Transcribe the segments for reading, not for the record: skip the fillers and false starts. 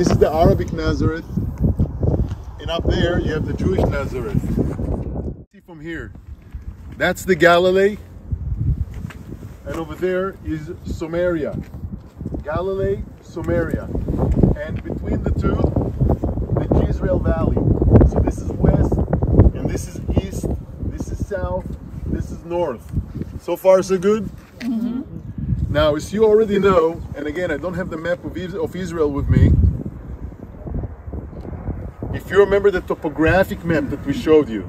This is the Arabic Nazareth, and up there you have the Jewish Nazareth. See from here, that's the Galilee, and over there is Samaria. Galilee, Samaria, and between the two, the Jezreel Valley. So this is west, and this is east, this is south, this is north. So far so good? Mm-hmm. Now, as you already know, and again, I don't have the map of Israel with me. If you remember the topographic map that we showed you,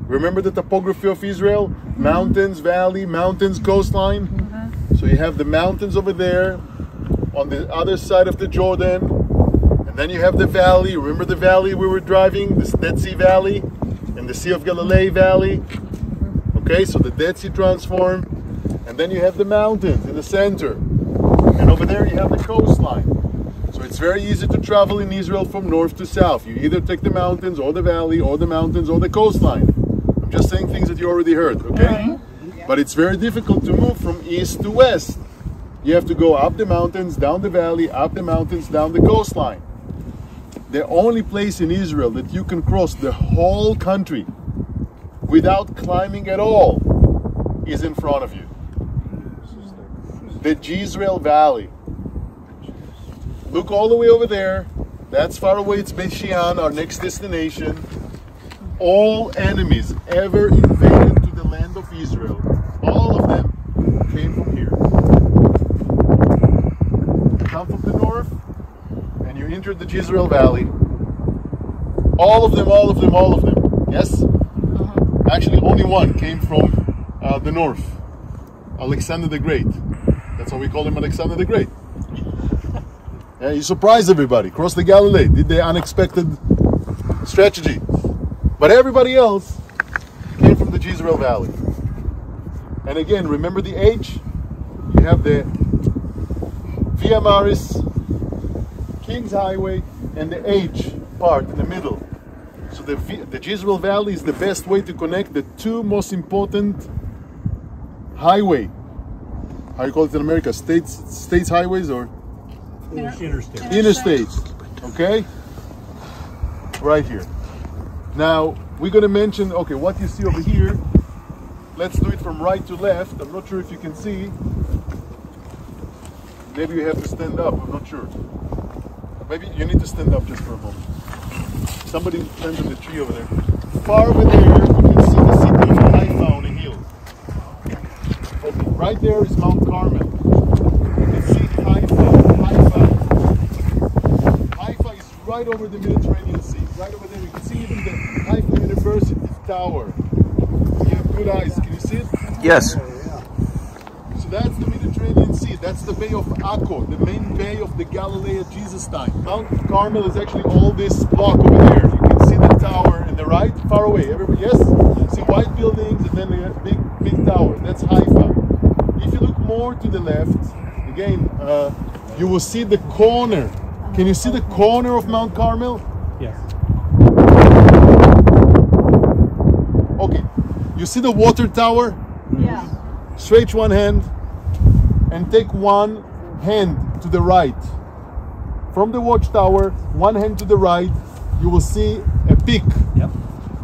remember the topography of Israel? Mountains, valley, mountains, coastline. Mm-hmm. So you have the mountains over there on the other side of the Jordan, and then you have the valley. Remember the valley we were driving, the Dead Sea Valley and the Sea of Galilee Valley? Okay, so the Dead Sea transformed, and then you have the mountains in the center, and over there you have the coastline. So it's very easy to travel in Israel from north to south. You either take the mountains or the valley or the mountains or the coastline. I'm just saying things that you already heard, okay? But it's very difficult to move from east to west. You have to go up the mountains, down the valley, up the mountains, down the coastline. The only place in Israel that you can cross the whole country without climbing at all is in front of you. The Jezreel Valley. Look all the way over there. That's far away. It's Beit Shean, our next destination. All enemies ever invaded to the land of Israel, all of them came from here. You come from the north, and you enter the Jezreel Valley. All of them, all of them, all of them. Yes? Actually, only one came from the north. Alexander the Great. That's why we call him Alexander the Great. Yeah, he surprised everybody. Crossed the Galilee. Did the unexpected strategy. But everybody else came from the Jezreel Valley. And again, remember the H? You have the Via Maris, King's Highway, and the H part in the middle. So the Jezreel Valley is the best way to connect the two most important highway. How you call it in America? States highways or? Interstates. Interstates. Okay? Right here. Now, we're going to mention, okay, what you see over here. Let's do it from right to left. I'm not sure if you can see. Maybe you have to stand up. I'm not sure. Maybe you need to stand up just for a moment. Somebody stands in the tree over there. Far over there, you can see the city of Haifa on a hill. Okay, right there is Mount Carmel. You can see Haifa. Haifa is right over the Mediterranean Sea. Right over there, you can see even the Haifa University Tower. You have good eyes. Can you see it? Yes. So that's the Mediterranean Sea. That's the Bay of Akko, the main bay of the Galilee at Jesus' time. Mount Carmel is actually all this block over there. You can see the tower in the right, far away. Everybody, yes? You see white buildings and then a big tower. That's Haifa. If you look more to the left, again, you will see the corner. Can you see the corner of Mount Carmel? Yes. Okay. You see the water tower? Yeah. Stretch one hand and take one hand to the right. From the watchtower, one hand to the right, you will see a peak. Yep.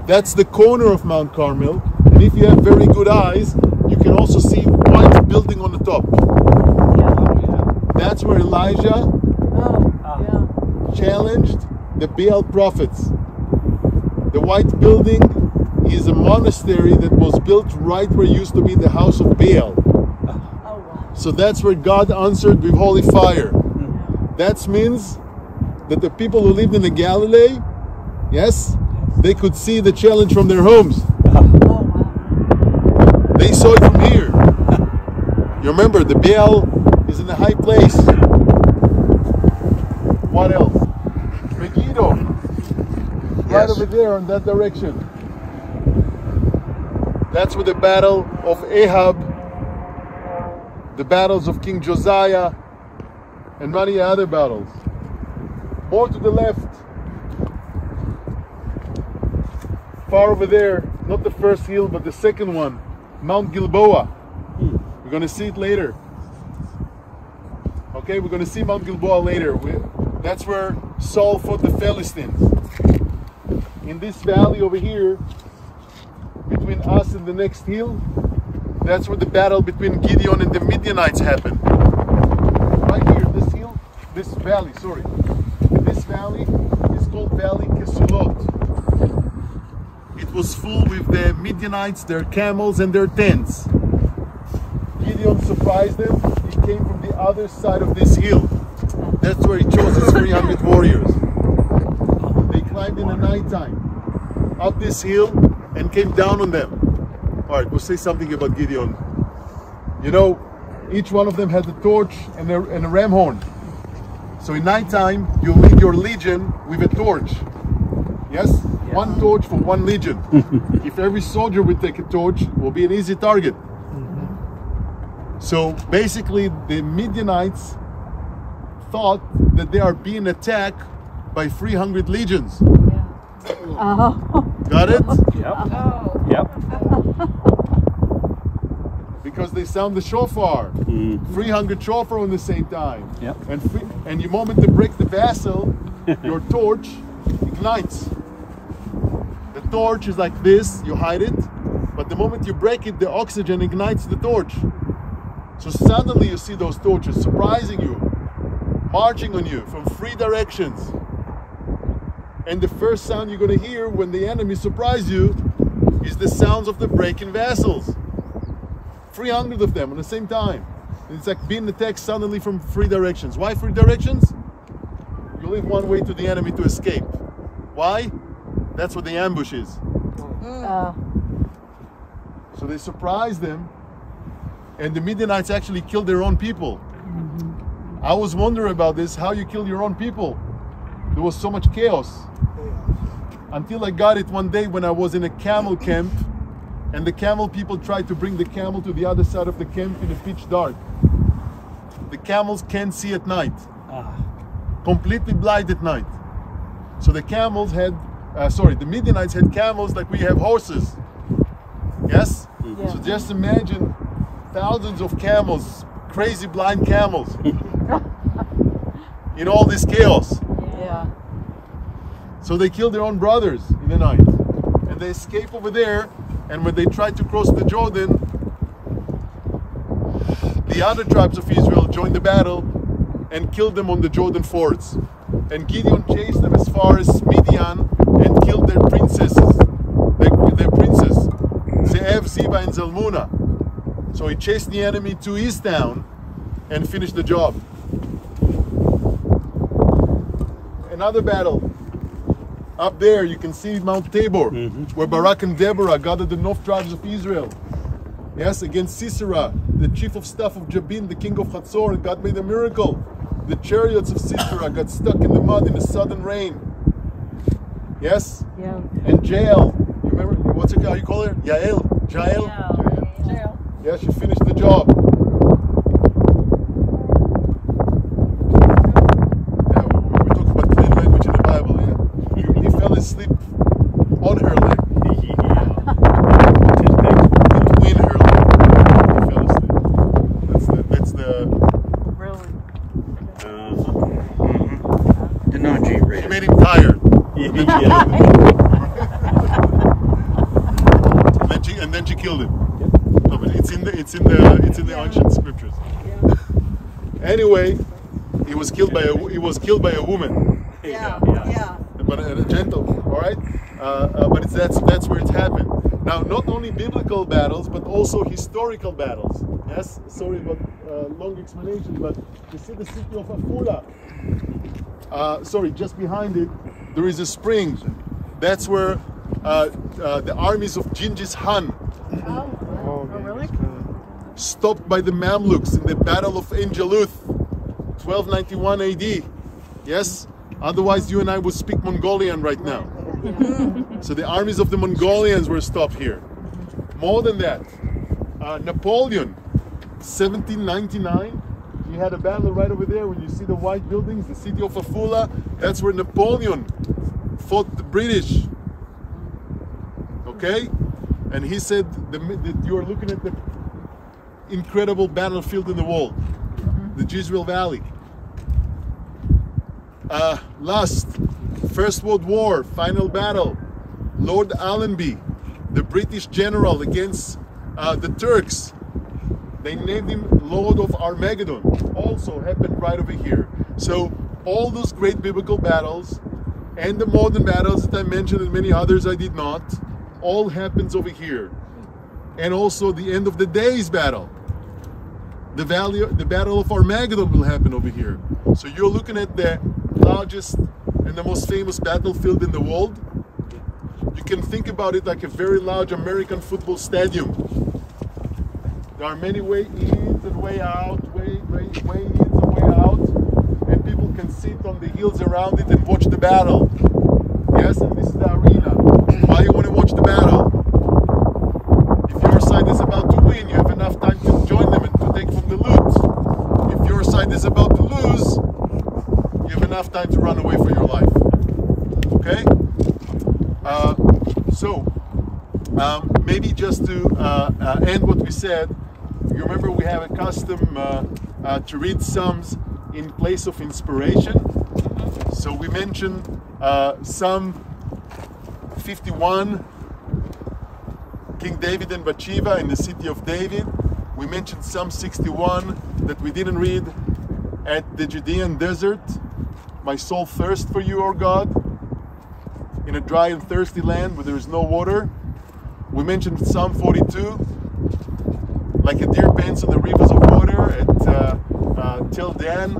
That's the corner of Mount Carmel. And if you have very good eyes, you can also see white building on the top. That's where Elijah challenged the Baal prophets. The white building is a monastery that was built right where used to be the house of Baal. So that's where God answered with holy fire. That means that the people who lived in the Galilee, yes, they could see the challenge from their homes. They saw it from here. You remember, the Baal is in a high place. What else? Megiddo. Right over there in that direction. That's where the battle of Ahab, the battles of King Josiah, and many other battles. More to the left, far over there, not the first hill, but the second one, Mount Gilboa. We're going to see it later. Okay, we're going to see Mount Gilboa later. That's where Saul fought the Philistines. In this valley over here, between us and the next hill, that's where the battle between Gideon and the Midianites happened. Right here, this hill, this valley, sorry. This valley is called Valley Kesulot. It was full with the Midianites, their camels and their tents. Gideon surprised them. He came from the other side of this hill. That's where he chose his 300 warriors. They climbed in the nighttime up this hill and came down on them. All right, we'll say something about Gideon. You know, each one of them had a torch and a ram horn. So in nighttime, you lead your legion with a torch. Yes? Yeah. One torch for one legion. If every soldier would take a torch, it will be an easy target. So basically, the Midianites thought that they are being attacked by 300 legions. Yeah. Oh. Got it? Yep. Oh. Yep. Because they sound the shofar. 300 shofar on the same time. Yep. And the moment they break the vessel, your torch ignites. The torch is like this, you hide it, but the moment you break it, the oxygen ignites the torch. So suddenly you see those torches surprising you, marching on you from 3 directions. And the first sound you're going to hear when the enemy surprise you is the sounds of the breaking vessels. 300 of them at the same time. It's like being attacked suddenly from 3 directions. Why 3 directions? You leave one way to the enemy to escape. Why? That's what the ambush is. So they surprised them, and the Midianites actually killed their own people. I was wondering about this, how you kill your own people. There was so much chaos. Until I got it one day when I was in a camel camp, and the camel people tried to bring the camel to the other side of the camp in a pitch dark. The camels can't see at night. Completely blind at night. So the camels had, the Midianites had camels like we have horses. Yes? Yeah. So just imagine thousands of camels, crazy blind camels, in all this chaos. Yeah. So they killed their own brothers in the night. And they escape over there, and when they tried to cross the Jordan, the other tribes of Israel joined the battle and killed them on the Jordan fords. And Gideon chased them as far as Midian and killed their princesses, their princes, Ze'ev, Ziba, and Zalmunna. So he chased the enemy to his town and finished the job. Another battle. Up there you can see Mount Tabor, where Barak and Deborah gathered the north tribes of Israel. Yes, against Sisera, the chief of staff of Jabin, the king of Hatzor, and God made a miracle. The chariots of Sisera got stuck in the mud in the sudden rain. Yes? Yeah. And Jael, you remember, how you call her? Jael? Jael. Yeah, she finished the job. Yeah, we talk about clean language in the Bible, yeah. He fell asleep on her leg. Between her leg. He fell asleep. That's the Really? The non-G she made him tired. And then she killed him. No, but it's in the ancient scriptures. Anyway, he was killed by a woman. Yeah. But a gentle, all right. But that's where it's happened. Now, not only biblical battles, but also historical battles. Yes. Sorry about long explanation, but you see the city of Afula. Just behind it, there is a spring. That's where the armies of Genghis Khan Really? stopped by the Mamluks in the Battle of Ain Jaluth, 1291 AD. Yes? Otherwise, you and I would speak Mongolian right now. So the armies of the Mongolians were stopped here. More than that, Napoleon, 1799, he had a battle right over there. When you see the white buildings, the city of Afula, that's where Napoleon fought the British. Okay? And he said that you are looking at the incredible battlefield in the world, the Jezreel Valley. Last, First World War, final battle. Lord Allenby, the British general against the Turks. They named him Lord of Armageddon. Also happened right over here. So all those great biblical battles and the modern battles that I mentioned and many others I did not, all happens over here. And also the end of the days battle. The Battle of Armageddon will happen over here. So you're looking at the largest and the most famous battlefield in the world. You can think about it like a very large American football stadium. There are many way ins and way out, way ins and way out, and people can sit on the hills around it and watch the battle. Yes, and this is the arena. Why you want to watch the battle? If your side is about to win, you have enough time to join them and to take from the loot. If your side is about to lose, you have enough time to run away for your life. Okay? Maybe just to end what we said, you remember we have a custom to read Psalms in place of inspiration. So we mentioned Psalm 51, King David and Bathsheba in the city of David. We mentioned Psalm 61 that we didn't read at the Judean desert. My soul thirsts for you, O God, in a dry and thirsty land where there is no water. We mentioned Psalm 42, like a deer pants on the rivers of water at Tel Dan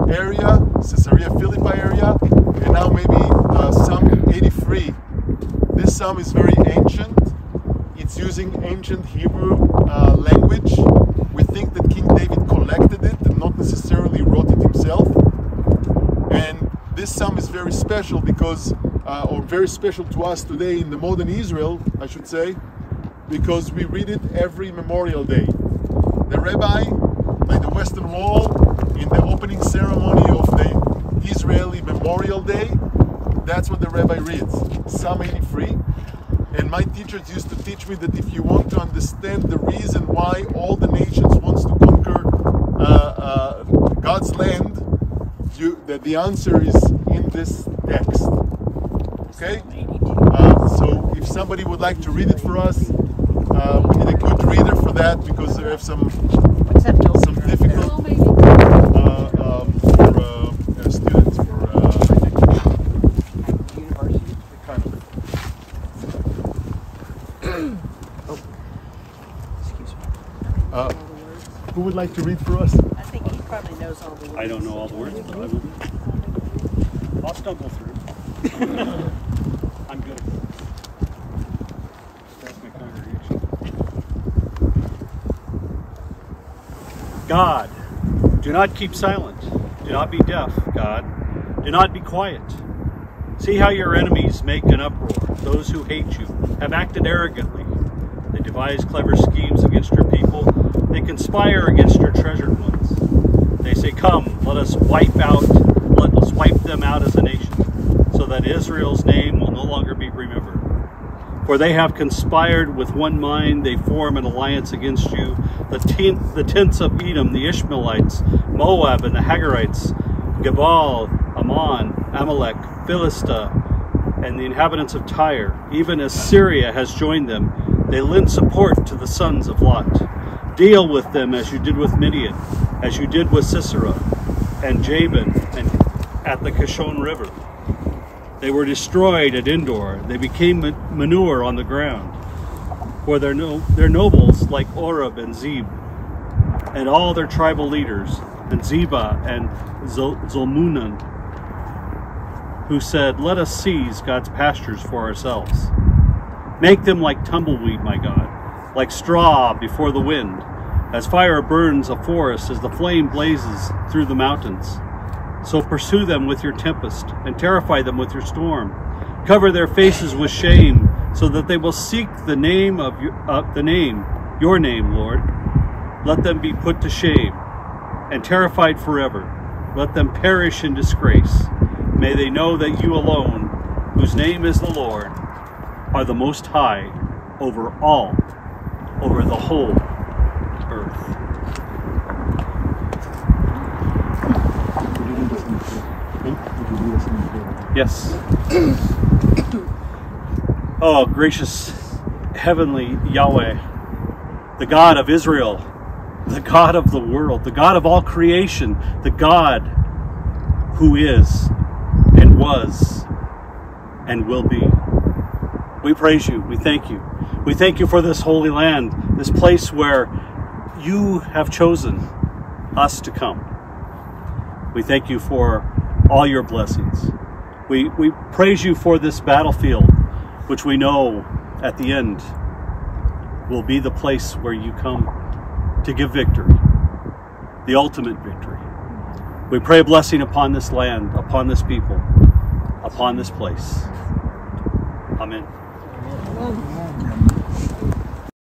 area, Caesarea Philippi area, and now maybe Psalm 83. This psalm is very ancient. It's using ancient Hebrew language. We think that King David collected it and not necessarily wrote it himself. And this psalm is very special because, or very special to us today in the modern Israel, I should say, because we read it every Memorial Day. The rabbi, by the Western Wall, in the opening ceremony of the Israeli Memorial Day, that's what the rabbi reads, Psalm 83. And my teachers used to teach me that if you want to understand the reason why all the nations wants to conquer God's land, that the answer is in this text. Okay? So if somebody would like to read it for us, we need a good reader for that because there have some difficult for students for university. Kind of. Excuse me. Who would like to read for us? I think he probably knows all the words. I don't know all the words, but I will. I'll stumble through. I'm good. That's my congregation. God, do not keep silent. Do not be deaf, God. Do not be quiet. See how your enemies make an uproar. Those who hate you have acted arrogantly. They devise clever schemes against your people. They conspire against your treasured ones. They say, come, let us wipe them out as a nation, so that Israel's name will no longer be remembered. For they have conspired with one mind, they form an alliance against you. The tents of Edom, the Ishmaelites, Moab and the Hagarites, Gebal, Ammon, Amalek, Philistia, and the inhabitants of Tyre, even as Syria has joined them, they lend support to the sons of Lot. Deal with them as you did with Midian, as you did with Sisera and Jabin and at the Kishon River. They were destroyed at Endor. They became manure on the ground. For their nobles like Oreb and Zeb, and all their tribal leaders, and Zeba and Zalmunna, who said, let us seize God's pastures for ourselves. Make them like tumbleweed, my God, like straw before the wind, as fire burns a forest, as the flame blazes through the mountains. So pursue them with your tempest, and terrify them with your storm. Cover their faces with shame, so that they will seek the name of your name, Lord. Let them be put to shame, and terrified forever. Let them perish in disgrace. May they know that you alone, whose name is the Lord, are the Most High over all, over the whole earth. Yes. Oh, gracious heavenly Yahweh, the God of Israel, the God of the world, the God of all creation, the God who is and was and will be. We praise you. We thank you. We thank you for this holy land, this place where you have chosen us to come. We thank you for all your blessings. We praise you for this battlefield, which we know at the end will be the place where you come to give victory, the ultimate victory. We pray a blessing upon this land, upon this people, upon this place. Amen. Amen.